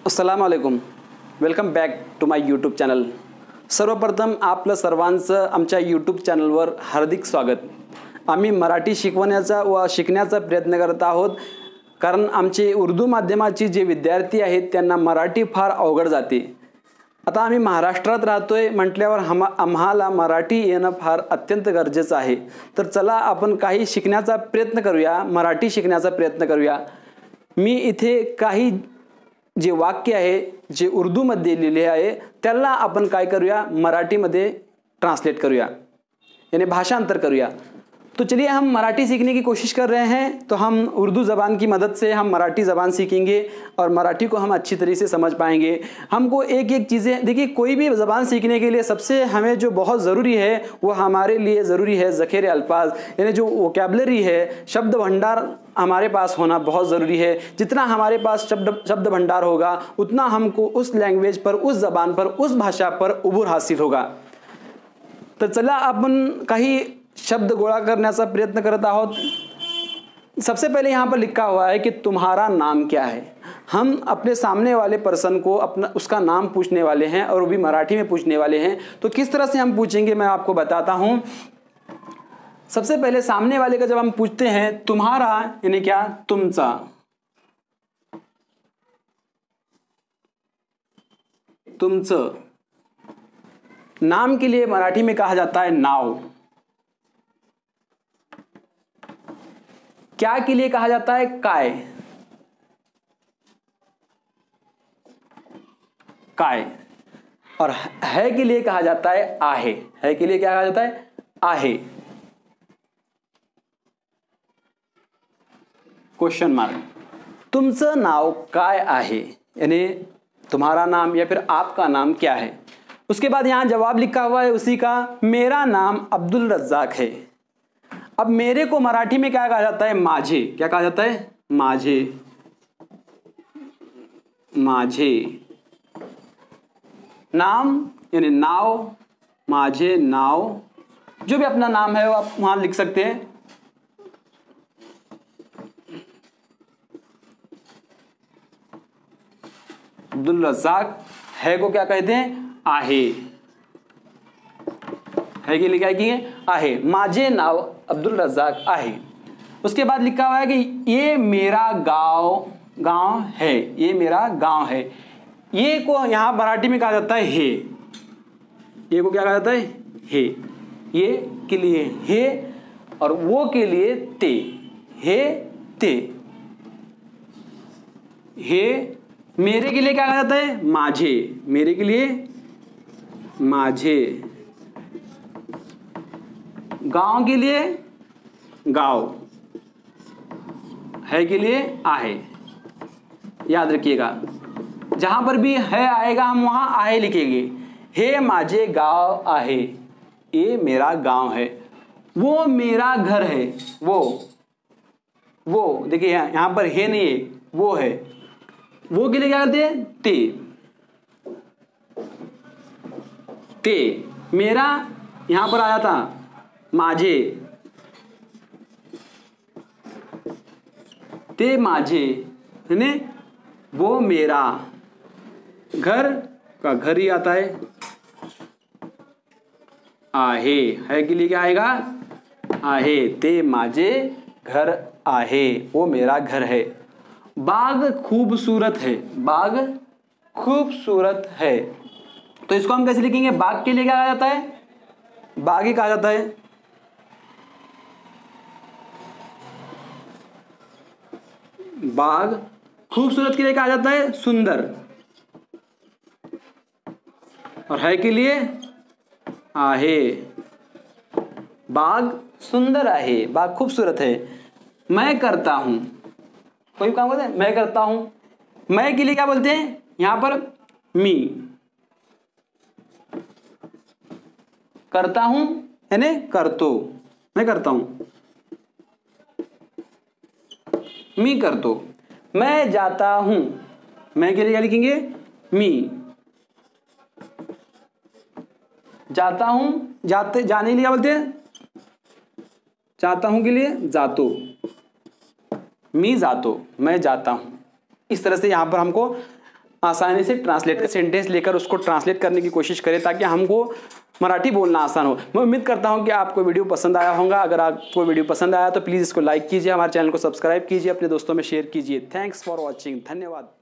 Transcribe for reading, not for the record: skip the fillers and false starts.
अस्सलाम वालेकुम. Welcome back to my YouTube channel. सर्वप्रथम आपलं सर्वांचं आमच्या यूट्यूब चॅनलवर हार्दिक स्वागत. आम्ही मराठी शिकवण्याचा व शिकण्याचा प्रयत्न करत आहोत, कारण आमचे उर्दू माध्यमाचे जे विद्यार्थी आहेत त्यांना मराठी फार अवघड जाते. आता आम्ही महाराष्ट्रात राहतोय म्हटल्यावर आम्हाला मराठी येणं फार अत्यंत गरजेचं आहे. तर चला आपण काही शिकण्याचा प्रयत्न करूया, मराठी शिकण्याचा प्रयत्न करूया. मी इथे काही जे वाक्य आहे जे उर्दूमध्ये लिहिले आहे त्याला आपण काय करूया, मराठीमध्ये ट्रांसलेट करूया, यानी भाषांतर करूया. तो चलिए हम मराठी सीखने की कोशिश कर रहे हैं. तो हम उर्दू ज़बान की मदद से हम मराठी ज़बान सीखेंगे और मराठी को हम अच्छी तरीके से समझ पाएंगे. हमको एक एक चीज़ें देखिए, कोई भी ज़बान सीखने के लिए सबसे हमें जो बहुत ज़रूरी है वो हमारे लिए ज़रूरी है ज़ख़ीरे अल्फाज, यानी जो वोकैबुलरी है, शब्द भंडार हमारे पास होना बहुत ज़रूरी है. जितना हमारे पास शब्द भंडार होगा उतना हमको उस लैंग्वेज पर, उस ज़बान पर, उस भाषा पर उबूर हासिल होगा. तर चला आपण काही शब्द गोळा करण्याचा प्रयत्न करत आहोत. सबसे पहले यहाँ पर लिखा हुआ है कि तुम्हारा नाम क्या है. हम अपने सामने वाले पर्सन को उसका नाम पूछने वाले हैं और वो भी मराठी में पूछने वाले हैं. तो किस तरह से हम पूछेंगे मैं आपको बताता हूँ. सबसे पहले सामने वाले का जब हम पूछते हैं तुम्हारा यानी क्या, तुमचा. तुमचं. नाम के लिए मराठी में कहा जाता है नाव. क्या के लिए कहा जाता है काय. काय. और है के लिए कहा जाता है आहे. है के लिए क्या कहा जाता है, आहे. Question mark. तुमचं नाव काय आहे, यानी तुम्हारा नाम या फिर आपका नाम क्या है. उसके बाद यहां जवाब लिखा हुआ है उसी का, मेरा नाम अब्दुल रज्जाक है. अब मेरे को मराठी में क्या कहा जाता है, माझे. क्या कहा जाता है, माझे. माझे. नाम यानी नाव, माझे नाव. जो भी अपना नाम है वो आप वहां लिख सकते हैं. अब्दुल रज्जाक. है को क्या कहते हैं, आहे. है के लिए क्या किए, आहे. माझे नाव अब्दुल रज्जाक आहे. उसके बाद लिखा हुआ है कि ये मेरा गांव है. ये मेरा गांव है. ये को यहां मराठी में कहा जाता है हे. ये को क्या कहा जाता है, हे. ये के लिए हे और वो के लिए ते. हे ते. हे. मेरे के लिए क्या कहा जाता है, माझे. मेरे के लिए माझे. गांव के लिए गांव. है के लिए आहे. याद रखिएगा, जहां पर भी है आएगा हम वहां आहे लिखेंगे. हे माझे गांव आहे. ये मेरा गांव है. वो मेरा घर है. वो देखिए यहां पर है नहीं है, वो है. वो के लिए क्या करते हैं, ते. ते. मेरा यहां पर आया था माझे. ते माझे यानी वो मेरा. घर का घर ही आता है. आहे. है के लिए क्या आएगा, आहे. ते माझे घर आहे. वो मेरा घर है. बाग खूबसूरत है. बाग खूबसूरत है. तो इसको हम कैसे लिखेंगे, बाग के लिए क्या कहा जाता है, बाग ही कहा जाता है. बाग. खूबसूरत के लिए कहा जाता है सुंदर. और है के लिए आहे. बाग सुंदर आहे. बाग खूबसूरत है. मैं करता हूं. कोई काम बोलते हैं, मैं करता हूं. मैं के लिए क्या बोलते हैं यहां पर, मी. करता हूं यानी करतो. मैं करता हूं, मी करतो. मैं जाता हूं. मैं के लिए क्या लिखेंगे, मी. जाता हूं. जाने के लिए क्या बोलते हैं, जाता हूं के लिए जातो. मी जातो, मैं जाता हूं. इस तरह से यहां पर हमको आसानी से ट्रांसलेट कर सेंटेंस लेकर उसको ट्रांसलेट करने की कोशिश करें ताकि हमको मराठी बोलना आसान हो। मैं उम्मीद करता हूं कि आपको वीडियो पसंद आया होगा। अगर आपको वीडियो पसंद आया तो प्लीज़ इसको लाइक कीजिए, हमारे चैनल को सब्सक्राइब कीजिए, अपने दोस्तों में शेयर कीजिए। Thanks for watching. धन्यवाद।